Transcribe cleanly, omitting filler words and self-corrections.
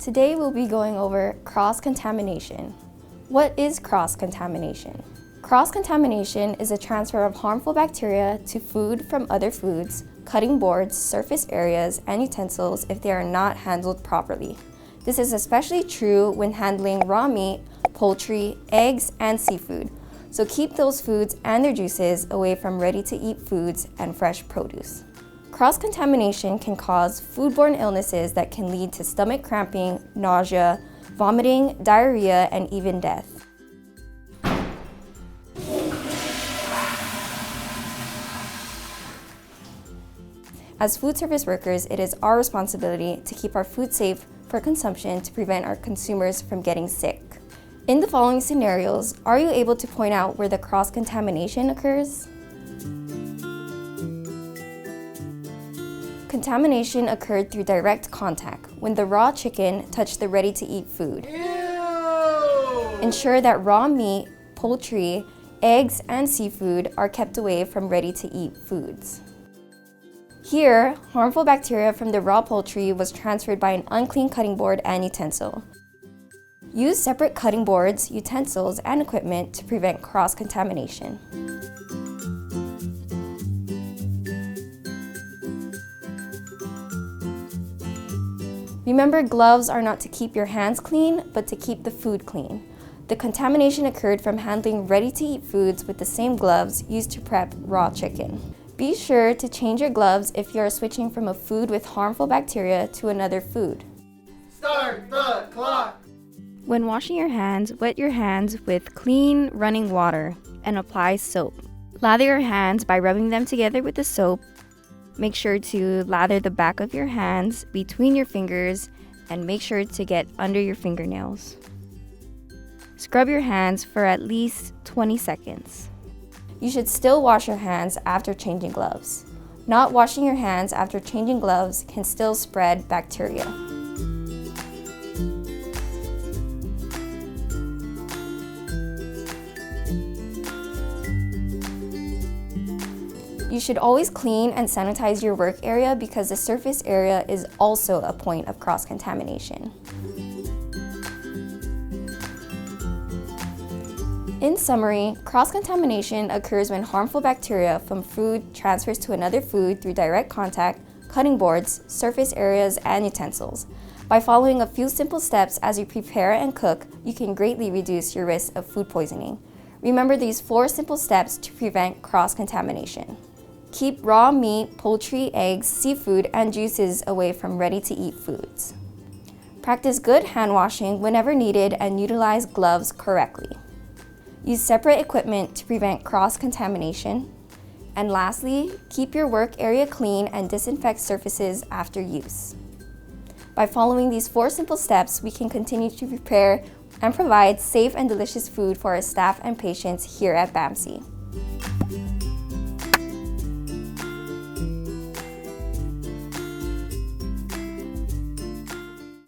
Today we'll be going over cross-contamination. What is cross-contamination? Cross-contamination is a transfer of harmful bacteria to food from other foods, cutting boards, surface areas, and utensils if they are not handled properly. This is especially true when handling raw meat, poultry, eggs, and seafood. So keep those foods and their juices away from ready-to-eat foods and fresh produce. Cross-contamination can cause food-borne illnesses that can lead to stomach cramping, nausea, vomiting, diarrhea, and even death. As food service workers, it is our responsibility to keep our food safe for consumption to prevent our consumers from getting sick. In the following scenarios, are you able to point out where the cross-contamination occurs? Contamination occurred through direct contact when the raw chicken touched the ready-to-eat food. Ew! Ensure that raw meat, poultry, eggs, and seafood are kept away from ready-to-eat foods. Here, harmful bacteria from the raw poultry was transferred by an unclean cutting board and utensil. Use separate cutting boards, utensils, and equipment to prevent cross-contamination. Remember, gloves are not to keep your hands clean, but to keep the food clean. The contamination occurred from handling ready-to-eat foods with the same gloves used to prep raw chicken. Be sure to change your gloves if you are switching from a food with harmful bacteria to another food. Start the clock! When washing your hands, wet your hands with clean, running water and apply soap. Lather your hands by rubbing them together with the soap. Make sure to lather the back of your hands between your fingers and make sure to get under your fingernails. Scrub your hands for at least 20 seconds. You should still wash your hands after changing gloves. Not washing your hands after changing gloves can still spread bacteria. You should always clean and sanitize your work area because the surface area is also a point of cross-contamination. In summary, cross-contamination occurs when harmful bacteria from food transfers to another food through direct contact, cutting boards, surface areas, and utensils. By following a few simple steps as you prepare and cook, you can greatly reduce your risk of food poisoning. Remember these 4 simple steps to prevent cross-contamination. Keep raw meat, poultry, eggs, seafood, and juices away from ready-to-eat foods. Practice good hand washing whenever needed and utilize gloves correctly. Use separate equipment to prevent cross-contamination. And lastly, keep your work area clean and disinfect surfaces after use. By following these 4 simple steps, we can continue to prepare and provide safe and delicious food for our staff and patients here at BAMC.